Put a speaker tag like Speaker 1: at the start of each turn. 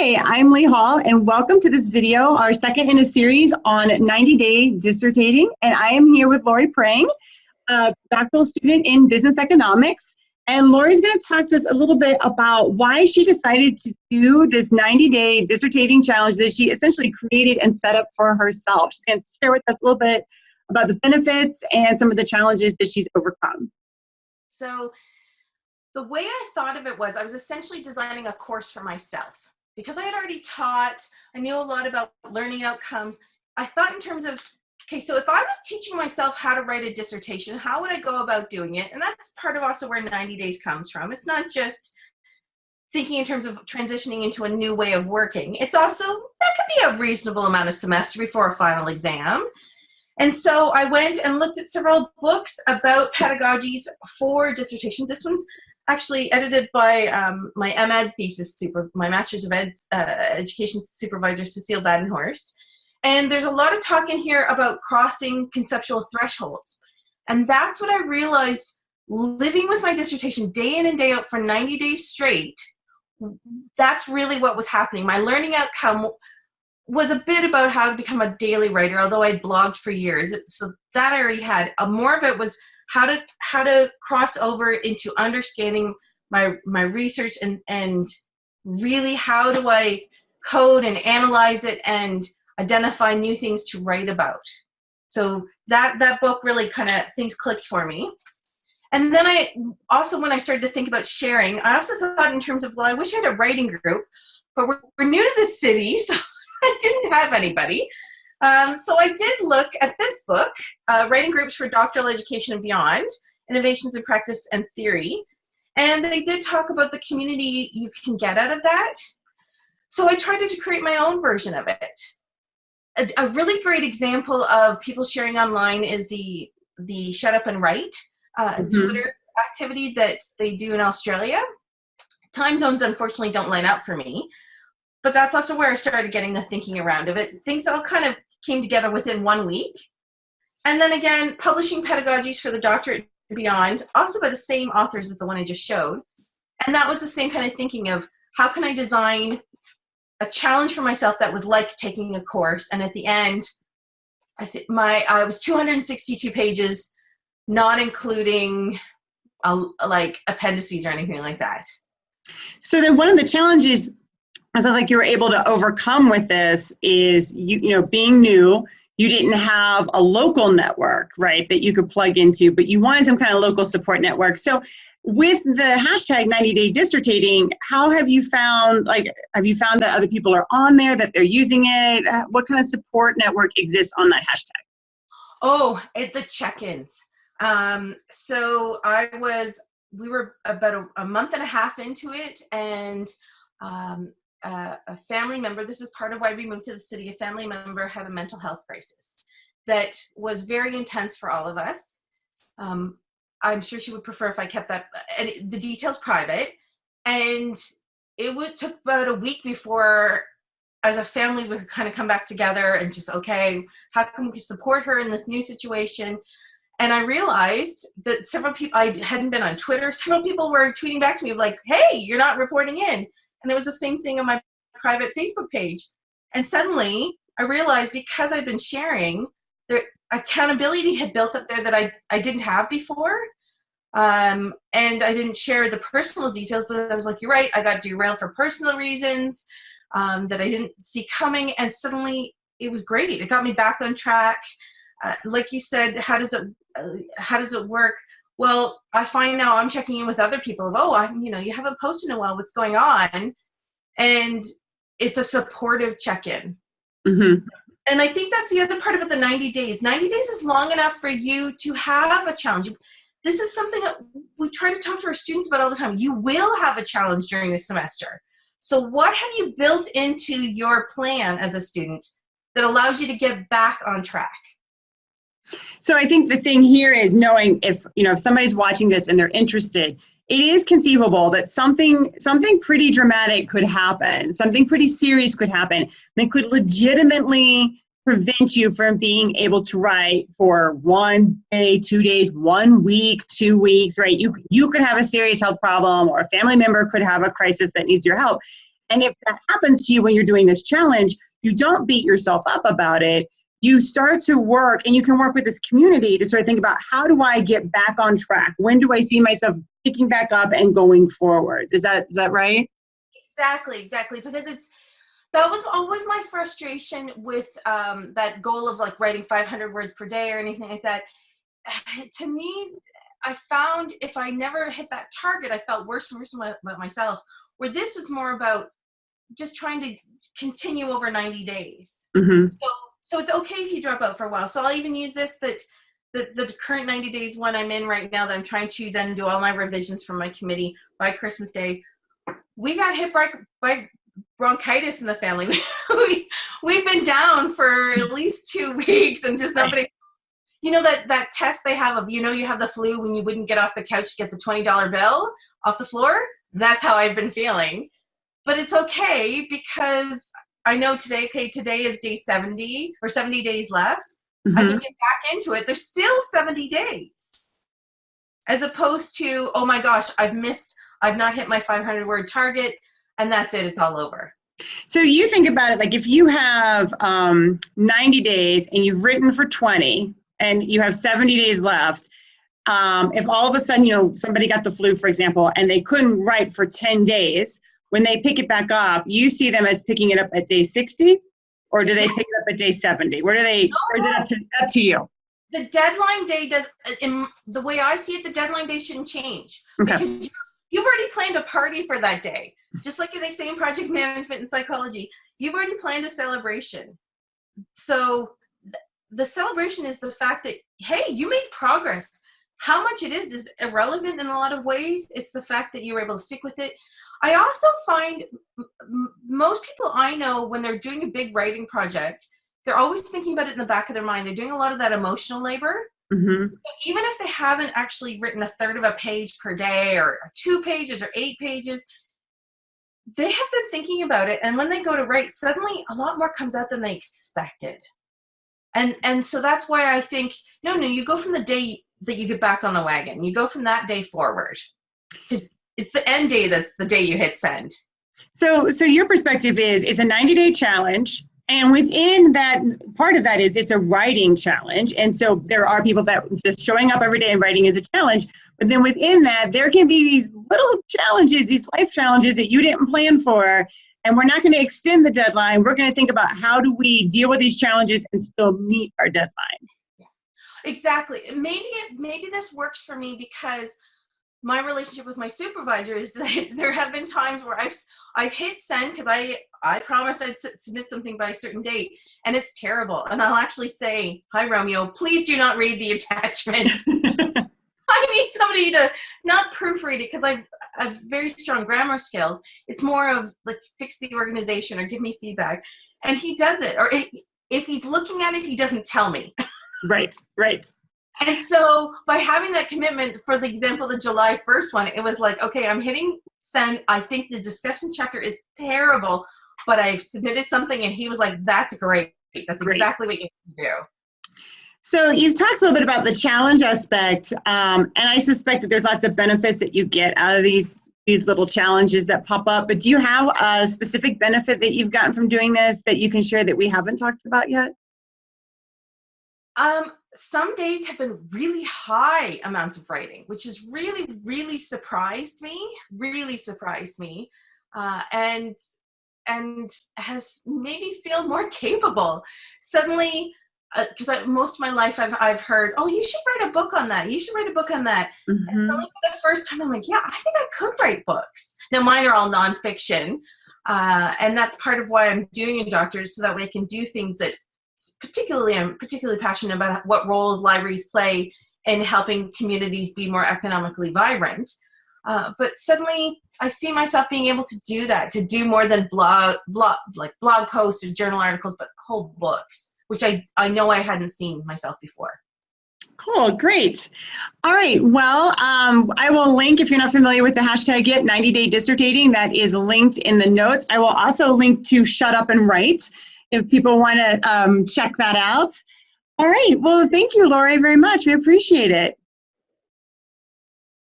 Speaker 1: Hi, I'm Leigh Hall, and welcome to this video, our second in a series on 90-day dissertating. And I am here with Lori Prang, a doctoral student in business economics. And Lori's going to talk to us a little bit about why she decided to do this 90-day dissertating challenge that she essentially created and set up for herself. She's going to share with us a little bit about the benefits and some of the challenges that she's overcome.
Speaker 2: So the way I thought of it was I was essentially designing a course for myself. Because I had already taught, I knew a lot about learning outcomes. I thought in terms of, okay, so if I was teaching myself how to write a dissertation, how would I go about doing it? And that's part of also where 90 days comes from. It's not just thinking in terms of transitioning into a new way of working. It's also, that could be a reasonable amount of semester before a final exam. And so I went and looked at several books about pedagogies for dissertations. This one's actually edited by my MEd thesis, my Master's of Education supervisor, Cecile Badenhorst. And there's a lot of talk in here about crossing conceptual thresholds. And that's what I realized living with my dissertation day in and day out for 90 days straight. That's really what was happening. My learning outcome was a bit about how to become a daily writer, although I'd blogged for years. So that I already had. More of it was how to cross over into understanding my research and really how do I code and analyze it and identify new things to write about. So that book really kind of, things clicked for me. And then I also, when I started to think about sharing, I also thought in terms of, well, I wish I had a writing group, but we're new to this city, so I didn't have anybody. So I did look at this book, Writing Groups for Doctoral Education and Beyond, Innovations in Practice and Theory. And they did talk about the community you can get out of that. So I tried to create my own version of it. A really great example of people sharing online is the Shut Up and Write Twitter activity that they do in Australia. Time zones, unfortunately, don't line up for me. But that's also where I started getting the thinking around of it. Things all kind of came together within 1 week. And then again, publishing pedagogies for the doctorate and beyond, also by the same authors as the one I just showed. And that was the same kind of thinking of how can I design a challenge for myself that was like taking a course. And at the end, I was 262 pages, not including like appendices or anything like that.
Speaker 1: So then one of the challenges I feel like you were able to overcome with this is, you know, being new, you didn't have a local network, right, that you could plug into, but you wanted some kind of local support network. So with the hashtag 90-day dissertating, how have you found, have you found that other people are on there, that they're using it? What kind of support network exists on that hashtag?
Speaker 2: Oh, the check-ins. So we were about a month and a half into it, and a family member, this is part of why we moved to the city, a family member had a mental health crisis that was very intense for all of us. I'm sure she would prefer if I kept that, and the details private. And it took about a week before, as a family, we could kind of come back together and just, okay, how can we support her in this new situation? And I realized that several people, I hadn't been on Twitter, several people were tweeting back to me like, hey, you're not reporting in. And it was the same thing on my private Facebook page. And suddenly I realized, because I'd been sharing, the accountability had built up there that I didn't have before. And I didn't share the personal details, but I was like, you're right, I got derailed for personal reasons that I didn't see coming. And suddenly it was great. It got me back on track. Like you said, how does it work? Well, I find now I'm checking in with other people of, you haven't posted in a while, what's going on? And it's a supportive check-in. Mm-hmm. And I think that's the other part about the 90 days. 90 days is long enough for you to have a challenge. This is something that we try to talk to our students about all the time. You will have a challenge during this semester. So what have you built into your plan as a student that allows you to get back on track?
Speaker 1: So I think the thing here is knowing if somebody's watching this and they're interested, it is conceivable that something pretty dramatic could happen, something pretty serious could happen that could legitimately prevent you from being able to write for 1 day, 2 days, 1 week, 2 weeks, right? You could have a serious health problem, or a family member could have a crisis that needs your help. And if that happens to you when you're doing this challenge, you don't beat yourself up about it. You start to work, and you can work with this community to sort of think about, how do I get back on track? When do I see myself picking back up and going forward? Is that right?
Speaker 2: Exactly. Because that was always my frustration with that goal of like writing 500 words per day or anything like that. To me, I found if I never hit that target, I felt worse and worse about myself, where this was more about just trying to continue over 90 days.
Speaker 1: Mm-hmm.
Speaker 2: So it's okay if you drop out for a while. So I'll even use this, that the current 90 days one I'm in right now, that I'm trying to then do all my revisions for my committee by Christmas Day. We got hit by bronchitis in the family. We've been down for at least 2 weeks, and just nobody, you know, that test they have of, you have the flu when you wouldn't get off the couch to get the $20 bill off the floor. That's how I've been feeling. But it's okay, because I know today is day 70 or 70 days left.
Speaker 1: Mm-hmm.
Speaker 2: I can get back into it. There's still 70 days. As opposed to, oh my gosh, I've not hit my 500 word target, and that's it. It's all over.
Speaker 1: So you think about it, like if you have 90 days and you've written for 20 and you have 70 days left, if all of a sudden, somebody got the flu, for example, and they couldn't write for 10 days, when they pick it back up, you see them as picking it up at day 60, or do they pick it up at day 70? Or is it up to you?
Speaker 2: The deadline day in the way I see it, the deadline day shouldn't change.
Speaker 1: Okay.
Speaker 2: Because you've already planned a party for that day. Just like they say in project management and psychology, you've already planned a celebration. So the celebration is the fact that, hey, you made progress. How much it is irrelevant in a lot of ways. It's the fact that you were able to stick with it. I also find most people I know, when they're doing a big writing project, they're always thinking about it in the back of their mind. They're doing a lot of that emotional labor.
Speaker 1: Mm-hmm.
Speaker 2: So even if they haven't actually written a third of a page per day, or 2 pages or 8 pages, they have been thinking about it. And when they go to write, suddenly a lot more comes out than they expected. And so that's why I think, no, you go from the day that you get back on the wagon. You go from that day forward. Because it's the end day that's the day you hit send.
Speaker 1: So your perspective is it's a 90-day challenge, and within that, part of that is it's a writing challenge. And so there are people that just showing up every day and writing is a challenge. But then within that, there can be these little challenges, these life challenges that you didn't plan for. And we're not going to extend the deadline. We're going to think about, how do we deal with these challenges and still meet our deadline?
Speaker 2: Yeah, exactly. Maybe this works for me because my relationship with my supervisor is that there have been times where I've hit send because I promised I'd submit something by a certain date, and it's terrible. And I'll actually say, "Hi, Romeo, please do not read the attachment." I need somebody to not proofread it, because I have very strong grammar skills. It's more of like, fix the organization or give me feedback. And he does it. Or if he's looking at it, he doesn't tell me.
Speaker 1: Right.
Speaker 2: And so by having that commitment, for the example, the July 1st one, it was like, okay, I'm hitting send. I think the discussion chapter is terrible, but I've submitted something. And he was like, that's great. That's exactly what you need to do.
Speaker 1: So you've talked a little bit about the challenge aspect, and I suspect that there's lots of benefits that you get out of these little challenges that pop up. But do you have a specific benefit that you've gotten from doing this that you can share that we haven't talked about yet?
Speaker 2: Some days have been really high amounts of writing, which has really, really surprised me, and has made me feel more capable. Suddenly, because most of my life I've heard, oh, you should write a book on that. You should write a book on that. Mm-hmm. And suddenly for the first time, I'm like, yeah, I think I could write books. Now, mine are all nonfiction, and that's part of why I'm doing a doctorate, so that way I can do things that I'm particularly passionate about, what roles libraries play in helping communities be more economically vibrant. But suddenly I see myself being able to do that, to do more than blog posts or journal articles, but whole books, which I know I hadn't seen myself before.
Speaker 1: Cool, great. All right, well, I will link, if you're not familiar with the hashtag Get 90-Day Dissertating, that is linked in the notes. I will also link to Shut Up and Write if people want to check that out. All right, well, thank you, Lori, very much. We appreciate it.